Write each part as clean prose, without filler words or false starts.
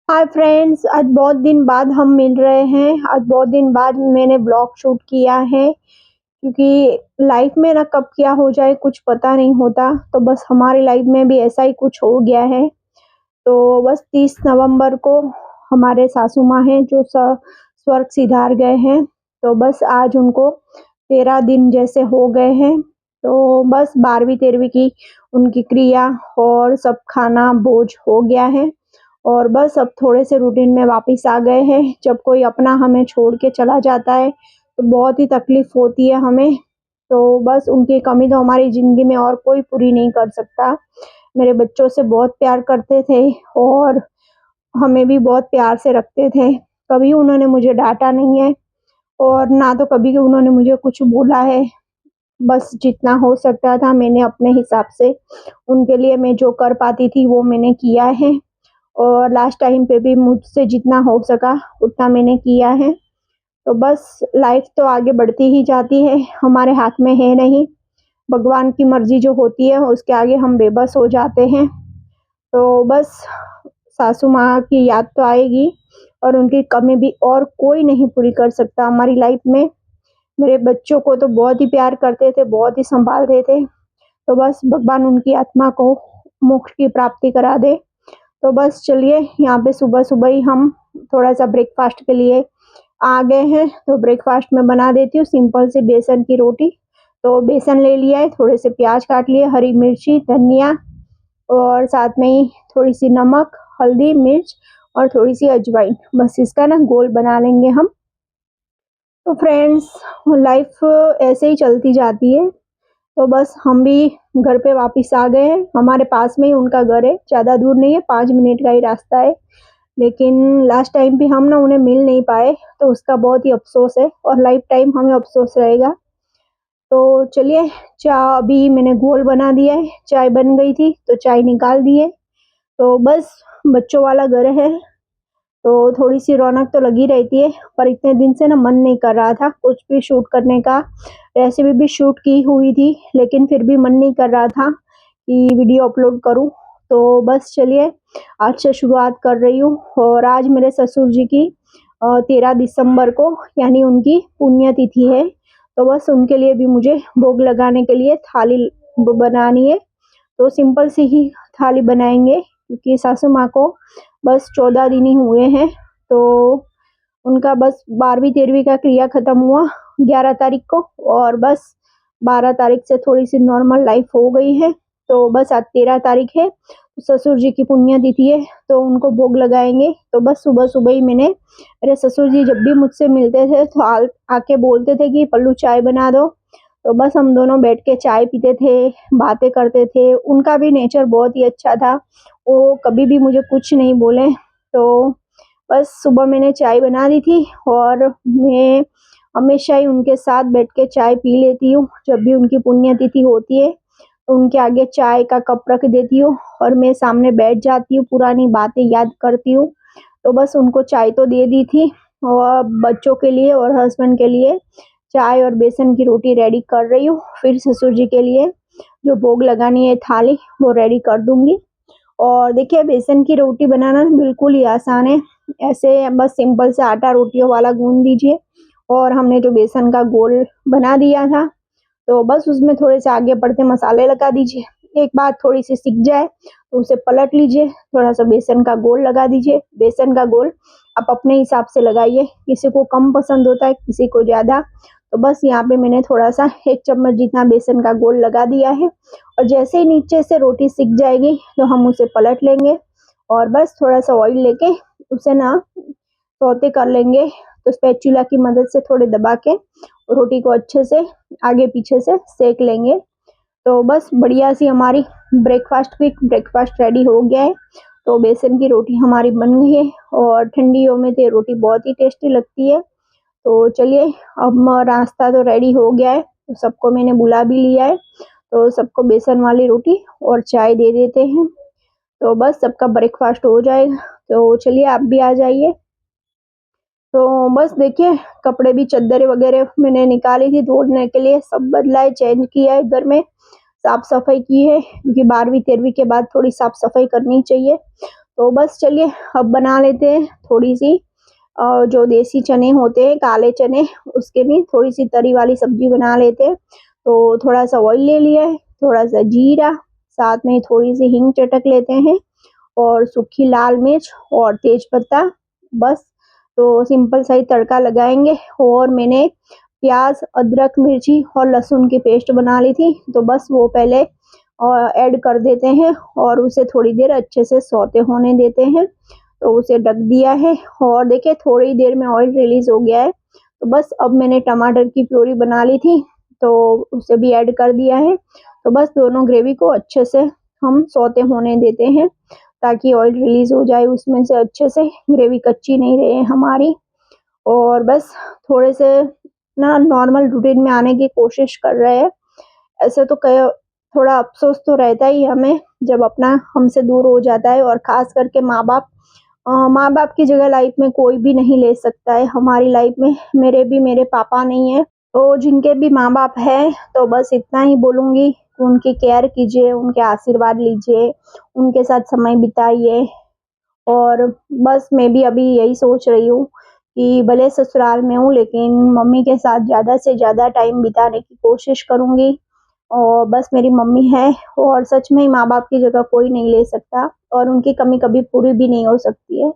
Hi friends, आज बहुत दिन बाद हम मिल रहे हैं। आज बहुत दिन बाद मैंने ब्लॉग शूट किया है क्योंकि लाइफ में ना कब क्या हो जाए कुछ पता नहीं होता। तो बस हमारी लाइफ में भी ऐसा ही कुछ हो गया है। तो बस 30 नवंबर को हमारे सासू माँ हैं जो स्वर्ग सिधार गए हैं। तो बस आज उनको 13 दिन जैसे हो गए हैं। तो बस 12वीं 13वीं की उनकी क्रिया और सब खाना भोज हो गया है और बस अब थोड़े से रूटीन में वापस आ गए हैं। जब कोई अपना हमें छोड़ के चला जाता है तो बहुत ही तकलीफ होती है हमें। तो बस उनकी कमी तो हमारी ज़िंदगी में और कोई पूरी नहीं कर सकता। मेरे बच्चों से बहुत प्यार करते थे और हमें भी बहुत प्यार से रखते थे। कभी उन्होंने मुझे डाँटा नहीं है और ना तो कभी उन्होंने मुझे कुछ बोला है। बस जितना हो सकता था मैंने अपने हिसाब से उनके लिए मैं जो कर पाती थी वो मैंने किया है और लास्ट टाइम पे भी मुझसे जितना हो सका उतना मैंने किया है। तो बस लाइफ तो आगे बढ़ती ही जाती है, हमारे हाथ में है नहीं। भगवान की मर्जी जो होती है उसके आगे हम बेबस हो जाते हैं। तो बस सासू माँ की याद तो आएगी और उनकी कमी भी और कोई नहीं पूरी कर सकता हमारी लाइफ में। मेरे बच्चों को तो बहुत ही प्यार करते थे, बहुत ही संभालते थे। तो बस भगवान उनकी आत्मा को मोक्ष की प्राप्ति करा दे। तो बस चलिए, यहाँ पे सुबह-सुबह ही हम थोड़ा-सा ब्रेकफ़ास्ट के लिए आ गए हैं। तो ब्रेकफ़ास्ट में बना देती हूँ सिंपल सी बेसन की रोटी। तो बेसन ले लिया है, थोड़े से प्याज काट लिए, हरी मिर्ची, धनिया और साथ में ही थोड़ी-सी नमक, हल्दी, मिर्च और थोड़ी-सी अजवाइन। बस इसका ना घोल बना लेंगे हम। तो फ्रेंड्स, लाइफ़ ऐसे ही चलती जाती है। तो बस हम भी घर पे वापस आ गए हैं। हमारे पास में ही उनका घर है, ज़्यादा दूर नहीं है, 5 मिनट का ही रास्ता है। लेकिन लास्ट टाइम भी हम ना उन्हें मिल नहीं पाए, तो उसका बहुत ही अफ़सोस है और लाइफ़ टाइम हमें अफ़सोस रहेगा। तो चलिए, अभी मैंने घोल बना दिया है, चाय बन गई थी, तो चाय निकाल दी है। तो बस बच्चों वाला घर है, तो थोड़ी-सी रौनक तो लगी रहती है, पर इतने दिन से ना मन नहीं कर रहा था कुछ भी शूट करने का। रेसिपी भी शूट की हुई थी, लेकिन फिर भी मन नहीं कर रहा था कि वीडियो अपलोड करूँ। तो बस चलिए, आज से शुरुआत कर रही हूँ और आज मेरे ससुर जी की 13 दिसंबर को यानी उनकी पुण्यतिथि है। तो बस उनके लिए भी मुझे भोग लगाने के लिए थाली बनानी है। तो सिंपल सी ही थाली बनाएँगे क्योंकि सासू माँ को बस 14 दिन ही हुए हैं। तो उनका बस 12वीं 13वीं का क्रिया खत्म हुआ 11 तारीख को और बस 12 तारीख से थोड़ी-सी नॉर्मल लाइफ हो गई है। तो बस आज 13 तारीख है, ससुर जी की पुण्यतिथि है, तो उनको भोग लगाएँगे। तो बस सुबह-सुबह ही मेरे ससुर जी जब भी मुझसे मिलते थे तो आके बोलते थे कि पल्लू चाय बना दो। तो बस हम दोनों बैठ के चाय पीते थे, बातें करते थे। उनका भी नेचर बहुत ही अच्छा था, वो कभी भी मुझे कुछ नहीं बोले। तो बस सुबह मैंने चाय बना दी थी और मैं हमेशा ही उनके साथ बैठ के चाय पी लेती हूँ। जब भी उनकी पुण्यतिथि होती है, तो उनके आगे चाय का कप रख देती हूँ और मैं सामने बैठ जाती हूँ, पुरानी बातें याद करती हूँ। तो बस उनको चाय तो दे दी थी और बच्चों के लिए और हस्बैंड के लिए चाय और बेसन की रोटी रेडी कर रही हूँ। फिर ससुर जी के लिए जो भोग लगानी है थाली, वो रेडी कर दूँगी। और देखिए, बेसन की रोटी बनाना बिल्कुल ही आसान है। ऐसे बस सिंपल से आटा रोटियों वाला गूँध दीजिए और हमने जो बेसन का घोल बना दिया था, तो बस उसमें थोड़े से आगे बढ़ते मसाले लगा दीजिए। एक बार थोड़ी-सी सिक जाए तो उसे पलट लीजिए, थोड़ा-सा बेसन का घोल लगा दीजिए। बेसन का घोल आप अपने हिसाब से लगाइए, किसी को कम पसंद होता है, किसी को ज़्यादा। तो बस यहाँ पे मैंने थोड़ा-सा 1 चम्मच जितना बेसन का घोल लगा दिया है और जैसे ही नीचे से रोटी सिक जाएगी तो हम उसे पलट लेंगे और बस थोड़ा-सा ऑयल लेके उसे ना सौते कर लेंगे। तो स्पैचुला की मदद से थोड़े दबा के रोटी को अच्छे से आगे-पीछे से सेक लेंगे। तो बस बढ़िया सी हमारी क्विक ब्रेकफ़ास्ट रेडी हो गया है। तो बेसन की रोटी हमारी बन गई है और ठंडियों में तो ये रोटी बहुत ही टेस्टी लगती है। तो चलिए, अब नाश्ता तो रेडी हो गया है, तो सबको मैंने बुला भी लिया है। तो सबको बेसन वाली रोटी और चाय दे देते हैं, तो बस सबका ब्रेकफ़ास्ट हो जाएगा। तो चलिए, आप भी आ जाइए। तो बस देखिए, कपड़े भी चद्दरें वगैरह मैंने निकाली थी धोने के लिए, सब बदला है, चेंज किया है घर में, साफ-सफाई की है क्योंकि 12वीं 13वीं के बाद थोड़ी साफ-सफाई करनी चाहिए। तो बस चलिए अब बना लेते हैं थोड़ी सी जो देसी चने होते हैं, काले चने, उसके भी थोड़ी सी तरी वाली सब्जी बना लेते हैं। तो थोड़ा सा ऑयल ले लिया है, थोड़ा सा जीरा, साथ में थोड़ी सी हींग चटक लेते हैं और सूखी लाल मिर्च और तेज पत्ता। बस तो सिंपल सा ही तड़का लगाएंगे। और मैंने प्याज, अदरक, मिर्ची और लहसुन की पेस्ट बना ली थी, तो बस वो पहले ऐड कर देते हैं और उसे थोड़ी देर अच्छे से सौते होने देते हैं। तो उसे ढक दिया है और देखिए थोड़ी देर में ऑयल रिलीज हो गया है। तो बस अब मैंने टमाटर की प्यूरी बना ली थी, तो उसे भी ऐड कर दिया है। तो बस दोनों ग्रेवी को अच्छे से हम सौते होने देते हैं ताकि ऑयल रिलीज हो जाए उसमें से अच्छे से, ग्रेवी कच्ची नहीं रहे हमारी। और बस थोड़े से ना नॉर्मल रूटीन में आने की कोशिश कर रहे हैं। ऐसे तो थोड़ा अफसोस तो रहता ही हमें जब अपना हमसे दूर हो जाता है, और खास करके माँ बाप की जगह लाइफ में कोई भी नहीं ले सकता है हमारी लाइफ में। मेरे पापा नहीं है, तो जिनके भी माँ बाप है, तो बस इतना ही बोलूंगी कि उनकी केयर कीजिए, उनके आशीर्वाद लीजिए, उनके साथ समय बिताइए। और बस मैं भी अभी यही सोच रही हूँ कि भले ससुराल में हूँ लेकिन मम्मी के साथ ज़्यादा से ज़्यादा टाइम बिताने की कोशिश करूँगी। और बस मेरी मम्मी है, और सच में ही माँ बाप की जगह कोई नहीं ले सकता, और उनकी कमी कभी पूरी भी नहीं हो सकती है।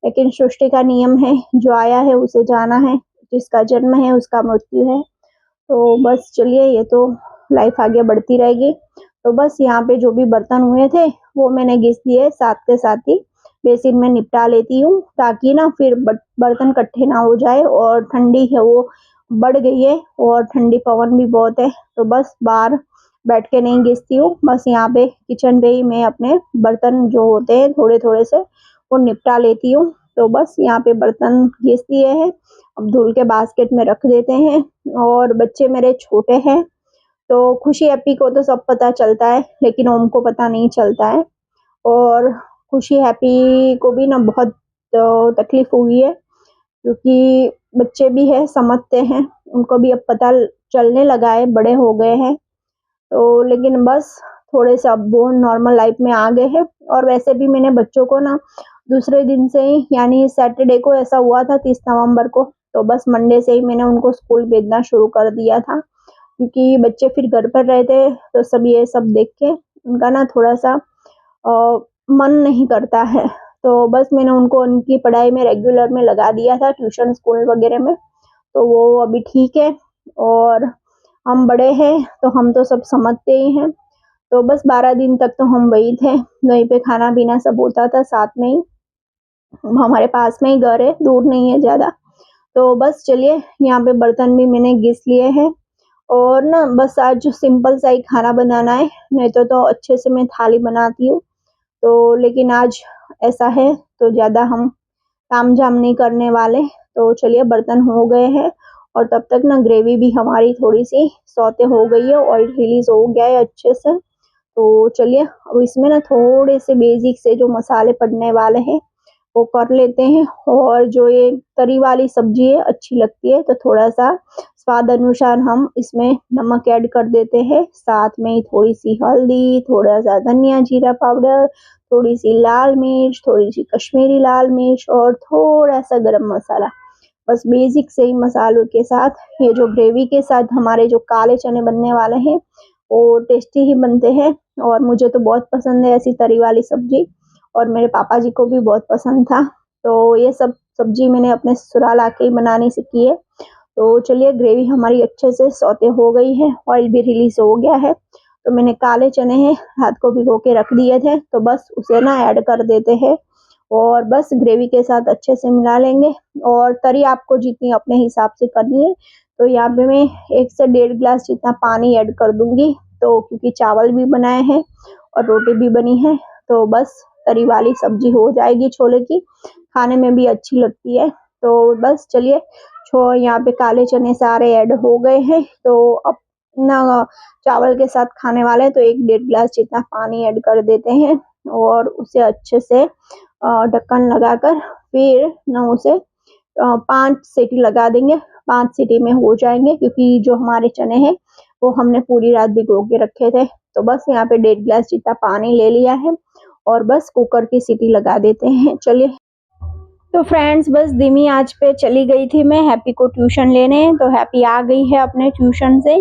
लेकिन सृष्टि का नियम है, जो आया है उसे जाना है, जिसका जन्म है उसका मृत्यु है। तो बस चलिए, ये तो लाइफ आगे बढ़ती रहेगी। तो बस यहाँ पे जो भी बर्तन हुए थे वो मैंने घिस दिए, साथ के साथ ही बेसिन में निपटा लेती हूँ, ताकि ना फिर बर्तन इकट्ठे ना हो जाए। और ठंडी है वो बढ़ गई है, और ठंडी पवन भी बहुत है, तो बस बाहर बैठ के नहीं घिसती हूँ। बस यहाँ पे किचन पे ही मैं अपने बर्तन जो होते हैं थोड़े थोड़े से वो निपटा लेती हूँ। तो बस यहाँ पे बर्तन घिस दिए हैं, अब धुल के बास्केट में रख देते हैं। और बच्चे मेरे छोटे हैं, तो खुशी हैप्पी को तो सब पता चलता है, लेकिन ओम को पता नहीं चलता है। और खुशी हैप्पी को भी ना बहुत तकलीफ हुई है, क्योंकि बच्चे भी है, समझते हैं, उनको भी अब पता चलने लगा है, बड़े हो गए हैं। तो लेकिन बस थोड़े से अब वो नॉर्मल लाइफ में आ गए हैं। और वैसे भी मैंने बच्चों को ना दूसरे दिन से ही, यानी सैटरडे को ऐसा हुआ था 30 नवंबर को, तो बस मंडे से ही मैंने उनको स्कूल भेजना शुरू कर दिया था, क्योंकि बच्चे फिर घर पर रहते तो सब ये सब देख के उनका ना थोड़ा सा मन नहीं करता है। तो बस मैंने उनको उनकी पढ़ाई में रेगुलर में लगा दिया था, ट्यूशन स्कूल वगैरह में, तो वो अभी ठीक है। और हम बड़े हैं तो हम तो सब समझते ही हैं। तो बस 12 दिन तक तो हम वही थे, वहीं पे खाना पीना सब होता था साथ में ही, हमारे पास में ही घर है, दूर नहीं है ज़्यादा। तो बस चलिए, यहाँ पे बर्तन भी मैंने घिस लिए हैं। और ना बस आज सिंपल सा ही खाना बनाना है, नहीं तो अच्छे से मैं थाली बनाती हूँ। तो लेकिन आज ऐसा है, तो ज़्यादा हम तामझाम नहीं करने वाले। तो चलिए, बर्तन हो गए हैं, और तब तक ना ग्रेवी भी हमारी थोड़ी सी सौते हो गई है, ऑयल रिलीज हो गया है अच्छे से। तो चलिए, अब इसमें ना थोड़े से बेसिक से जो मसाले पड़ने वाले हैं वो कर लेते हैं। और जो ये तरी वाली सब्जी है अच्छी लगती है, तो थोड़ा सा स्वाद अनुसार हम इसमें नमक ऐड कर देते हैं, साथ में ही थोड़ी सी हल्दी, थोड़ा सा धनिया जीरा पाउडर, थोड़ी सी लाल मिर्च, थोड़ी सी कश्मीरी लाल मिर्च, और थोड़ा सा गरम मसाला। बस बेसिक से ही मसालों के साथ ये जो ग्रेवी के साथ हमारे जो काले चने बनने वाले हैं वो टेस्टी ही बनते हैं। और मुझे तो बहुत पसंद है ऐसी तरी वाली सब्जी, और मेरे पापा जी को भी बहुत पसंद था। तो ये सब सब्जी मैंने अपने ससुराल आके ही बनानी सीखी है। तो चलिए, ग्रेवी हमारी अच्छे से सौते हो गई है, ऑयल भी रिलीज हो गया है। तो मैंने काले चने हैं रात को भिगो के रख दिए थे, तो बस उसे ना ऐड कर देते हैं, और बस ग्रेवी के साथ अच्छे से मिला लेंगे। और तरी आपको जितनी अपने हिसाब से करनी है, तो यहाँ पे मैं 1 से 1.5 गिलास जितना पानी ऐड कर दूंगी। तो क्योंकि चावल भी बनाए हैं और रोटी भी बनी है, तो बस तरी वाली सब्जी हो जाएगी छोले की, खाने में भी अच्छी लगती है। तो बस चलिए, यहाँ पे काले चने सारे ऐड हो गए हैं। तो अब ना चावल के साथ खाने वाले हैं, तो 1-1.5 गिलास जितना पानी ऐड कर देते हैं, और उसे अच्छे से ढक्कन लगाकर फिर ना उसे 5 सीटी लगा देंगे। 5 सीटी में हो जाएंगे, क्योंकि जो हमारे चने हैं वो हमने पूरी रात भिगो के रखे थे। तो बस यहाँ पे 1.5 गिलास जितना पानी ले लिया है, और बस कुकर की सीटी लगा देते हैं। चलिए तो फ्रेंड्स बस धीमी आंच पे चली गई थी मैं हैप्पी को ट्यूशन लेने। तो हैप्पी आ गई है अपने ट्यूशन से,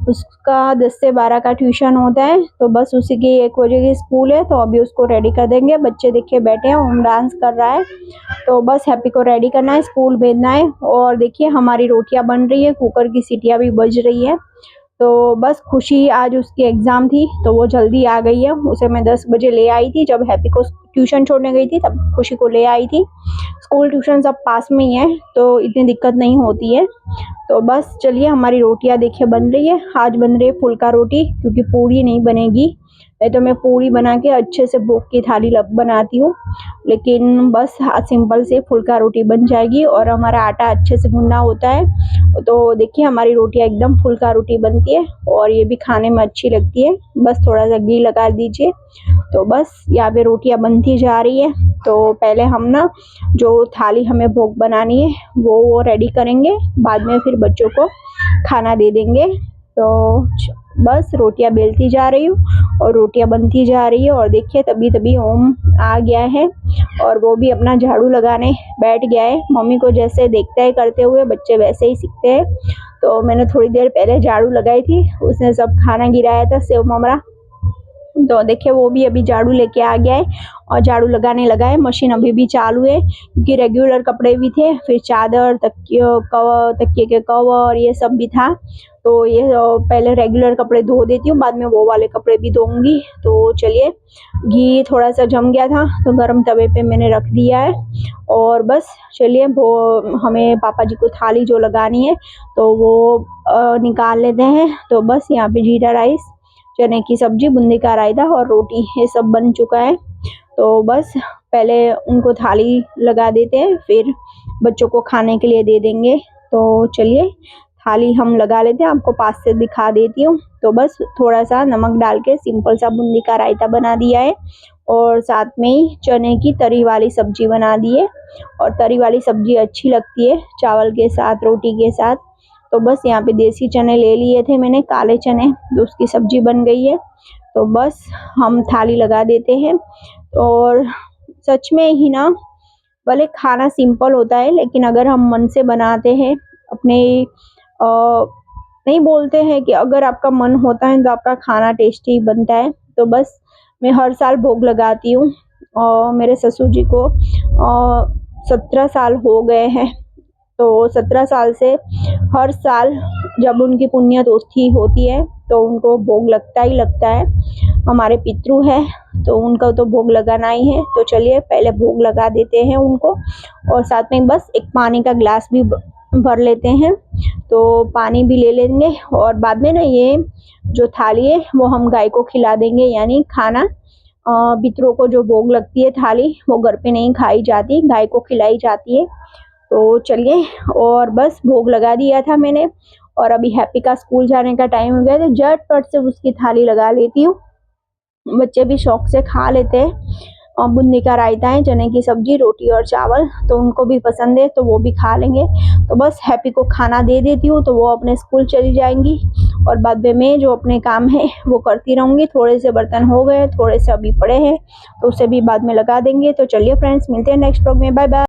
उसका 10 से 12 का ट्यूशन होता है। तो बस उसी की 1 बजे की स्कूल है, तो अभी उसको रेडी कर देंगे। बच्चे देखिए बैठे हैं, होम डांस कर रहा है। तो बस हैप्पी को रेडी करना है, स्कूल भेजना है। और देखिए हमारी रोटियां बन रही है, कुकर की सीटियां भी बज रही है। तो बस खुशी आज उसकी एग्ज़ाम थी तो वो जल्दी आ गई है। उसे मैं 10 बजे ले आई थी, जब हैप्पी को ट्यूशन छोड़ने गई थी तब खुशी को ले आई थी। स्कूल ट्यूशन सब पास में ही है तो इतनी दिक्कत नहीं होती है। तो बस चलिए हमारी रोटियां देखिए बन रही है। आज बन रही है फुल्का रोटी, क्योंकि पूरी नहीं बनेगी। नहीं तो मैं पूरी बना के अच्छे से भोग की थाली बनाती हूँ, लेकिन बस आज सिंपल से फुल्का रोटी बन जाएगी। और हमारा आटा अच्छे से गूंदा होता है। तो देखिए हमारी रोटियां एकदम फुल्का रोटी बनती है और ये भी खाने में अच्छी लगती है। बस थोड़ा सा घी लगा दीजिए। तो बस यहाँ पे रोटियां बनती जा रही है। तो पहले हम ना जो थाली हमें भोग बनानी है वो रेडी करेंगे, बाद में फिर बच्चों को खाना दे देंगे। तो बस रोटियां बेलती जा रही हूँ और रोटियां बनती जा रही है। और देखिए तभी ओम आ गया है और वो भी अपना झाड़ू लगाने बैठ गया है। मम्मी को जैसे देखता है करते हुए बच्चे वैसे ही सीखते हैं। तो मैंने थोड़ी देर पहले झाड़ू लगाई थी, उसने सब खाना गिराया था सेव ममरा। तो देखिए वो भी अभी झाड़ू लेके आ गया है और झाड़ू लगाने लगा है। मशीन अभी भी चालू है, क्योंकि रेगुलर कपड़े भी थे, फिर चादर तकिए के कवर ये सब भी था। तो ये पहले रेगुलर कपड़े धो देती हूँ, बाद में वो वाले कपड़े भी धोऊंगी। तो चलिए घी थोड़ा सा जम गया था तो गरम तवे पे मैंने रख दिया है। और बस चलिए वो हमें पापा जी को थाली जो लगानी है तो वो निकाल लेते हैं। तो बस यहाँ पे जीरा राइस, चने की सब्जी, बूंदी का रायता और रोटी ये सब बन चुका है। तो बस पहले उनको थाली लगा देते हैं, फिर बच्चों को खाने के लिए दे देंगे। तो चलिए थाली हम लगा लेते हैं, आपको पास से दिखा देती हूँ। तो बस थोड़ा सा नमक डाल के सिंपल सा बूंदी का रायता बना दिया है और साथ में ही चने की तरी वाली सब्जी बना दी है। और तरी वाली सब्जी अच्छी लगती है चावल के साथ, रोटी के साथ। तो बस यहाँ पे देसी चने ले लिए थे मैंने, काले चने, तो उसकी सब्जी बन गई है। तो बस हम थाली लगा देते हैं। और सच में ही ना, भले खाना सिंपल होता है लेकिन अगर हम मन से बनाते हैं अपने नहीं बोलते हैं कि अगर आपका मन होता है तो आपका खाना टेस्टी बनता है। तो बस मैं हर साल भोग लगाती हूँ और मेरे ससुर जी को 17 साल हो गए हैं। तो 17 साल से हर साल जब उनकी पुण्यतिथि होती है तो उनको भोग लगता ही लगता है। हमारे पितृ है तो उनका तो भोग लगाना ही है। तो चलिए पहले भोग लगा देते हैं उनको और साथ में बस एक पानी का ग्लास भी भर लेते हैं। तो पानी भी ले लेंगे और बाद में ना ये जो थाली है वो हम गाय को खिला देंगे। यानी खाना पितरों को जो भोग लगती है थाली वो घर पे नहीं खाई जाती, गाय को खिलाई जाती है। तो चलिए और बस भोग लगा दिया था मैंने और अभी हैप्पी का स्कूल जाने का टाइम हो गया तो झटपट से उसकी थाली लगा लेती हूँ। बच्चे भी शौक से खा लेते हैं। और बूंदी का रायता है, चने की सब्जी, रोटी और चावल, तो उनको भी पसंद है तो वो भी खा लेंगे। तो बस हैप्पी को खाना दे देती हूँ तो वो अपने स्कूल चली जाएंगी और बाद में मैं जो अपने काम है वो करती रहूँगी। थोड़े से बर्तन हो गए, थोड़े से अभी पड़े हैं तो उसे भी बाद में लगा देंगे। तो चलिए फ्रेंड्स मिलते हैं नेक्स्ट ब्लॉग में, बाय बाय।